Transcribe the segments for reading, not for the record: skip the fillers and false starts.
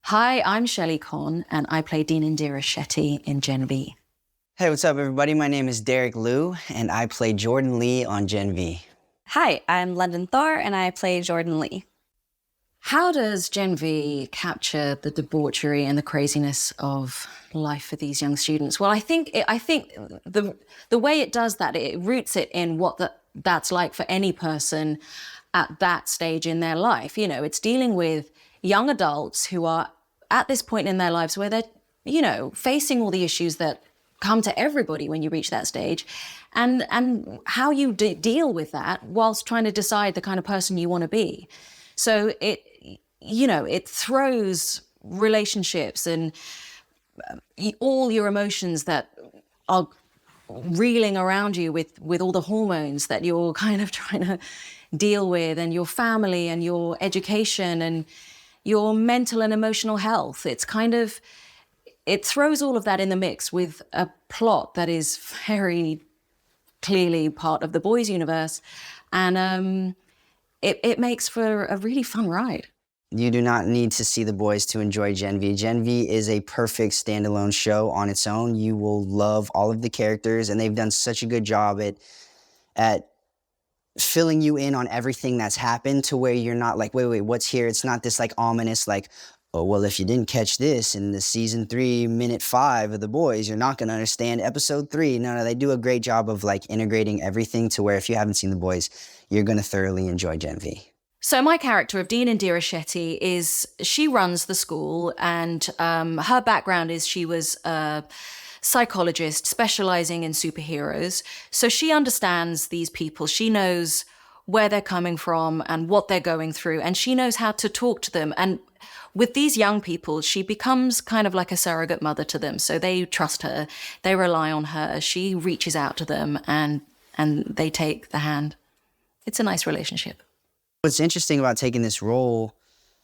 Hi, I'm Shelley Conn, and I play Dean Indira Shetty in Gen V. Hey, what's up, everybody? My name is Derek Liu, and I play Jordan Lee on Gen V. Hi, I'm London Thor, and I play Jordan Lee. How does Gen V capture the debauchery and the craziness of life for these young students? Well, I think the way it does that, it roots it in what that's like for any person at that stage in their life. You know, it's dealing with young adults who are at this point in their lives where they're, facing all the issues that come to everybody when you reach that stage, and how you deal with that whilst trying to decide the kind of person you want to be. So it throws relationships and all your emotions that are reeling around you with all the hormones that you're kind of trying to deal with, and your family and your education and your mental and emotional health. It throws all of that in the mix with a plot that is very clearly part of the boys' universe. And it makes for a really fun ride. You do not need to see The Boys to enjoy Gen V. Gen V is a perfect standalone show on its own. You will love all of the characters, and they've done such a good job at filling you in on everything that's happened to where you're not like, wait, what's here? It's not this like ominous, like, oh, well, if you didn't catch this in the season 3, minute 5 of The Boys, you're not going to understand episode 3. No, they do a great job of like integrating everything to where if you haven't seen The Boys, you're going to thoroughly enjoy Gen V. So my character of Dean Indira Shetty she runs the school, and her background is she was a psychologist specializing in superheroes. So she understands these people. She knows where they're coming from and what they're going through, and she knows how to talk to them. And with these young people, she becomes kind of like a surrogate mother to them. So they trust her, they rely on her, she reaches out to them, and they take the hand. It's a nice relationship. What's interesting about taking this role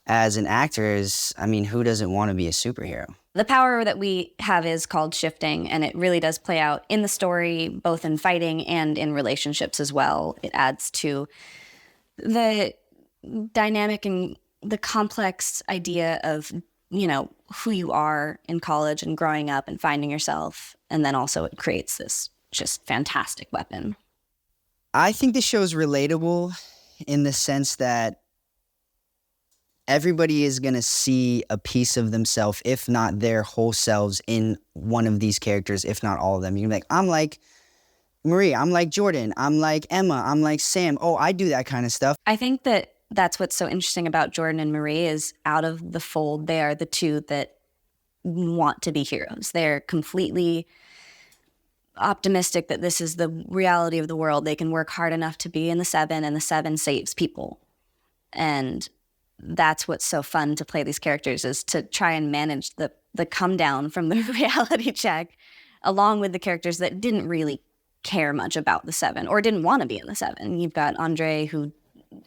as an actor is, who doesn't want to be a superhero? The power that we have is called shifting, and it really does play out in the story, both in fighting and in relationships as well. It adds to the dynamic and the complex idea of, who you are in college and growing up and finding yourself. And then also it creates this just fantastic weapon. I think the show's relatable in the sense that everybody is going to see a piece of themselves, if not their whole selves, in one of these characters, if not all of them. You can be like, I'm like Marie, I'm like Jordan, I'm like Emma, I'm like Sam. Oh, I do that kind of stuff. I think that's what's so interesting about Jordan and Marie is out of the fold, they are the two that want to be heroes. They're completely optimistic that this is the reality of the world. They can work hard enough to be in the 7, and the 7 saves people. And that's what's so fun to play these characters, is to try and manage the come down from the reality check, along with the characters that didn't really care much about the 7 or didn't want to be in the 7. You've got Andre, who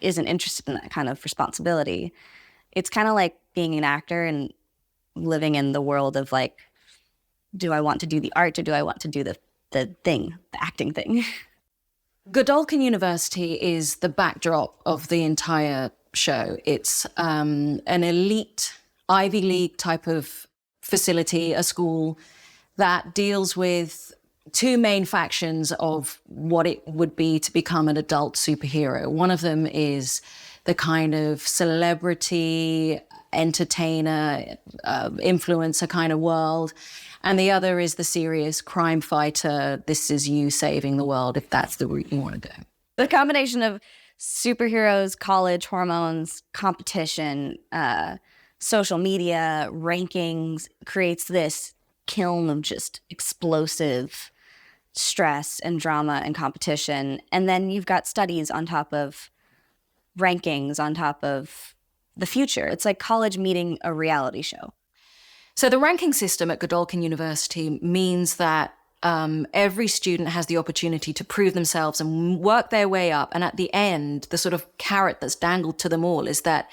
isn't interested in that kind of responsibility. It's kind of like being an actor and living in the world of like, do I want to do the art or do I want to do the acting thing? Godolkin University is the backdrop of the entire show. It's an elite Ivy League type of facility, a school that deals with two main factions of what it would be to become an adult superhero. One of them is the kind of celebrity, entertainer, influencer kind of world. And the other is the serious crime fighter. This is you saving the world, if that's the route you want to go. The combination of superheroes, college hormones, competition, social media, rankings creates this kiln of just explosive stress and drama and competition. And then you've got studies on top of rankings, on top of the future. It's like college meeting a reality show. So the ranking system at Godolkin University means that every student has the opportunity to prove themselves and work their way up. And at the end, the sort of carrot that's dangled to them all is that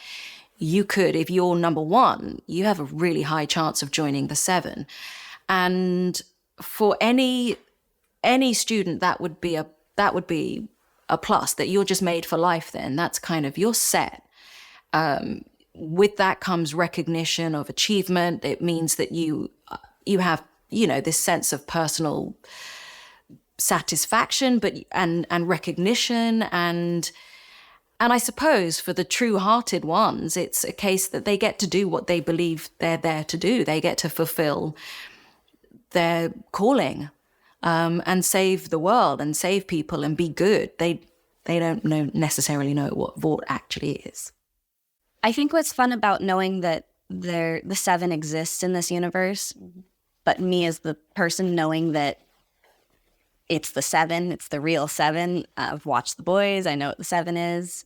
you could, if you're number 1, you have a really high chance of joining the 7. And for any student, that would be a plus, that you're just made for life then. That's kind of, you're set. with that comes recognition of achievement. It means that you have, this sense of personal satisfaction, and recognition, and I suppose for the true-hearted ones, it's a case that they get to do what they believe they're there to do. They get to fulfill their calling, and save the world and save people and be good. They don't necessarily know what Vought actually is. I think what's fun about knowing that the seven exists in this universe, but me as the person knowing that it's the seven, it's the real seven. I've watched The Boys, I know what the seven is,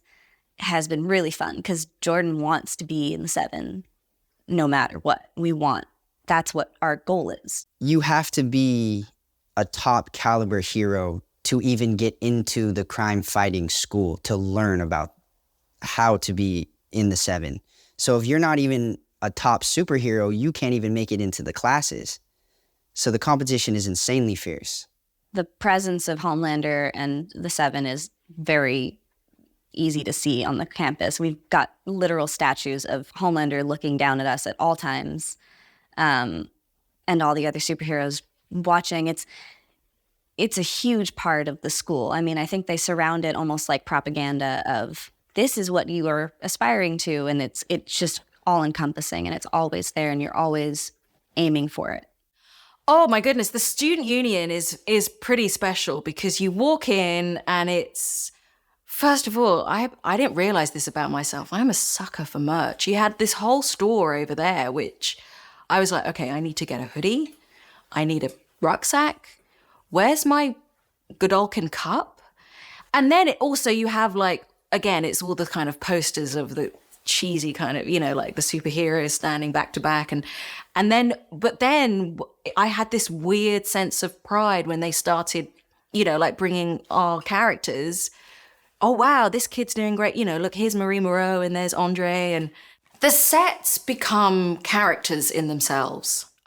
has been really fun because Jordan wants to be in the seven no matter what. That's what our goal is. You have to be a top caliber hero to even get into the crime fighting school to learn about how to be in the seven. So if you're not even a top superhero, you can't even make it into the classes. So the competition is insanely fierce. The presence of Homelander and the Seven is very easy to see on the campus. We've got literal statues of Homelander looking down at us at all times, and all the other superheroes watching. It's a huge part of the school. I mean, I think they surround it almost like propaganda of this is what you are aspiring to, and it's just all encompassing, and it's always there, and you're always aiming for it. Oh my goodness, the student union is pretty special because you walk in and it's, first of all, I didn't realize this about myself. I'm a sucker for merch. You had this whole store over there, which I was like, okay, I need to get a hoodie. I need a rucksack. Where's my Godolkin cup? And then you have again, it's all the kind of posters of the cheesy kind of, like the superheroes standing back to back. But then I had this weird sense of pride when they started, bringing our characters. Oh, wow, this kid's doing great. Look, here's Marie Moreau and there's Andre. And the sets become characters in themselves.